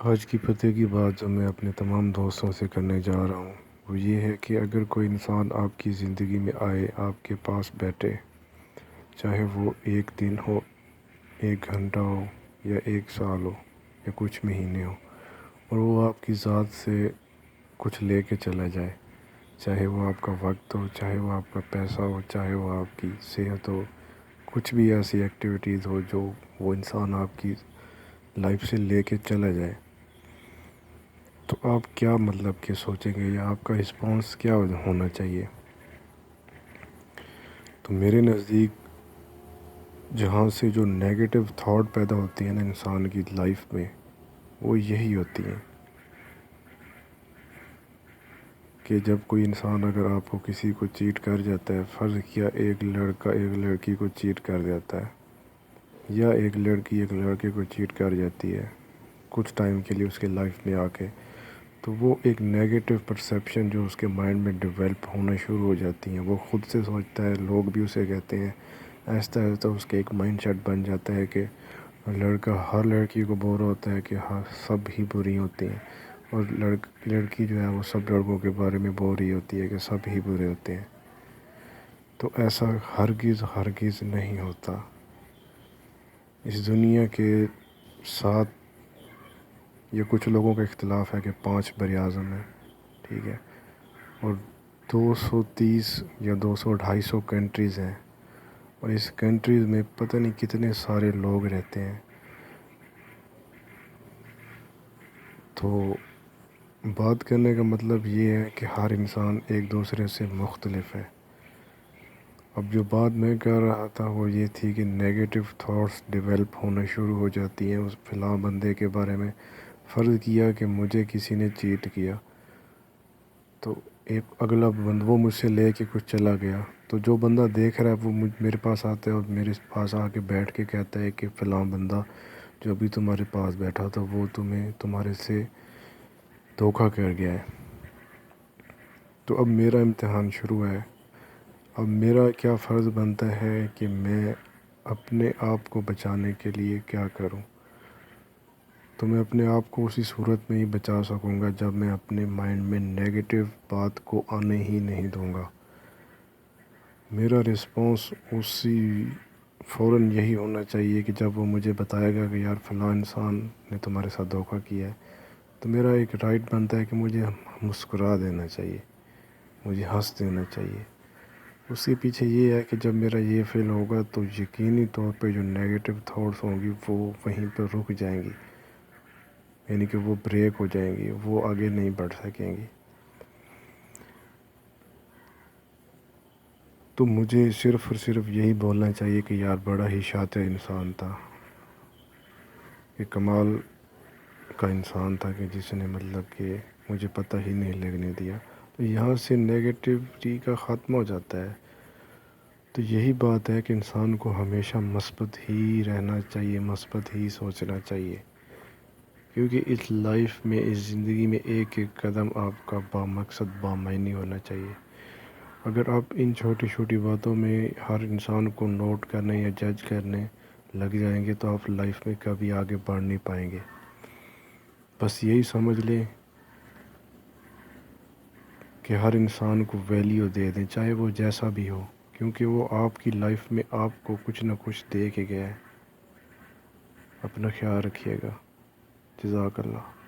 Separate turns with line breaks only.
آج کی پتے کی بات جو میں اپنے تمام دوستوں سے کرنے جا رہا ہوں وہ یہ ہے کہ اگر کوئی انسان آپ کی زندگی میں آئے، آپ کے پاس بیٹھے، چاہے وہ ایک دن ہو، ایک گھنٹہ ہو، یا ایک سال ہو، یا کچھ مہینے ہو، اور وہ آپ کی ذات سے کچھ لے کے چلا جائے، چاہے وہ آپ کا وقت ہو، چاہے وہ آپ کا پیسہ ہو، چاہے وہ آپ کی صحت ہو، کچھ بھی ایسی ایکٹیویٹیز ہو جو وہ انسان آپ کی لائف سے لے کے چلا جائے، تو آپ کیا مطلب کہ سوچیں گے یا آپ کا رسپانس کیا ہونا چاہیے؟ تو میرے نزدیک جہاں سے جو نیگیٹو تھاٹ پیدا ہوتی ہیں نا انسان کی لائف میں، وہ یہی ہوتی ہیں کہ جب کوئی انسان اگر آپ کو کسی کو چیٹ کر جاتا ہے، فرض کیا ایک لڑکا ایک لڑکی کو چیٹ کر جاتا ہے، یا ایک لڑکی ایک لڑکے کو چیٹ کر جاتی ہے کچھ ٹائم کے لیے اس کے لائف میں آ کے، تو وہ ایک نیگیٹو پرسیپشن جو اس کے مائنڈ میں ڈیولپ ہونا شروع ہو جاتی ہیں، وہ خود سے سوچتا ہے، لوگ بھی اسے کہتے ہیں، آہستہ آہستہ اس کے ایک مائنڈ سیٹ بن جاتا ہے کہ لڑکا ہر لڑکی کو بور ہوتا ہے کہ ہاں سب ہی بری ہوتی ہیں، اور لڑکی جو ہے وہ سب لڑکوں کے بارے میں بول رہی ہوتی ہے کہ سب ہی برے ہوتے ہیں۔ تو ایسا ہرگز نہیں ہوتا۔ اس دنیا کے ساتھ یہ کچھ لوگوں کا اختلاف ہے کہ 5 بر اعظم ہیں، ٹھیک ہے، اور 230 یا 200-250 کنٹریز ہیں، اور اس کنٹریز میں پتہ نہیں کتنے سارے لوگ رہتے ہیں۔ تو بات کرنے کا مطلب یہ ہے کہ ہر انسان ایک دوسرے سے مختلف ہے۔ اب جو بات میں کر رہا تھا وہ یہ تھی کہ نیگیٹو تھاٹس ڈیولپ ہونا شروع ہو جاتی ہیں اس فلاں بندے کے بارے میں۔ فرض کیا کہ مجھے کسی نے چیٹ کیا، تو ایک اگلا بندہ وہ مجھ سے لے کے کچھ چلا گیا، تو جو بندہ دیکھ رہا ہے وہ میرے پاس آتا ہے اور میرے پاس آ کے بیٹھ کے کہتا ہے کہ فلاں بندہ جو ابھی تمہارے پاس بیٹھا تھا وہ تمہارے سے دھوکہ کر گیا ہے۔ تو اب میرا امتحان شروع ہے۔ اب میرا کیا فرض بنتا ہے کہ میں اپنے آپ کو بچانے کے لیے کیا کروں؟ تو میں اپنے آپ کو اسی صورت میں ہی بچا سکوں گا جب میں اپنے مائنڈ میں نیگیٹو بات کو آنے ہی نہیں دوں گا۔ میرا رسپانس فوراً یہی ہونا چاہیے کہ جب وہ مجھے بتائے گا کہ یار فلاں انسان نے تمہارے ساتھ دھوکہ کیا ہے، تو میرا ایک رائٹ بنتا ہے کہ مجھے مسکرا دینا چاہیے، مجھے ہنس دینا چاہیے۔ اس کے پیچھے یہ ہے کہ جب میرا یہ فیل ہوگا تو یقینی طور پہ جو نیگیٹو تھاٹس ہوں گی وہ وہیں پہ رک جائیں گی، یعنی کہ وہ بریک ہو جائیں گی، وہ آگے نہیں بڑھ سکیں گی۔ تو مجھے صرف اور صرف یہی بولنا چاہیے کہ یار بڑا ہی شاطر انسان تھا، کہ کمال کا انسان تھا، کہ جس نے مطلب کہ مجھے پتہ ہی نہیں لگنے دیا۔ تو یہاں سے نیگیٹیوٹی کا ختم ہو جاتا ہے۔ تو یہی بات ہے کہ انسان کو ہمیشہ مثبت ہی رہنا چاہیے، مثبت ہی سوچنا چاہیے، کیونکہ اس لائف میں، اس زندگی میں ایک ایک قدم آپ کا بامقصد بامعنی ہونا چاہیے۔ اگر آپ ان چھوٹی چھوٹی باتوں میں ہر انسان کو نوٹ کرنے یا جج کرنے لگ جائیں گے تو آپ لائف میں کبھی آگے بڑھ نہیں پائیں گے۔ بس یہی سمجھ لیں کہ ہر انسان کو ویلیو دے دیں، چاہے وہ جیسا بھی ہو، کیونکہ وہ آپ کی لائف میں آپ کو کچھ نہ کچھ دے کے گیا ہے۔ اپنا خیال رکھیے گا۔ جزاک اللہ۔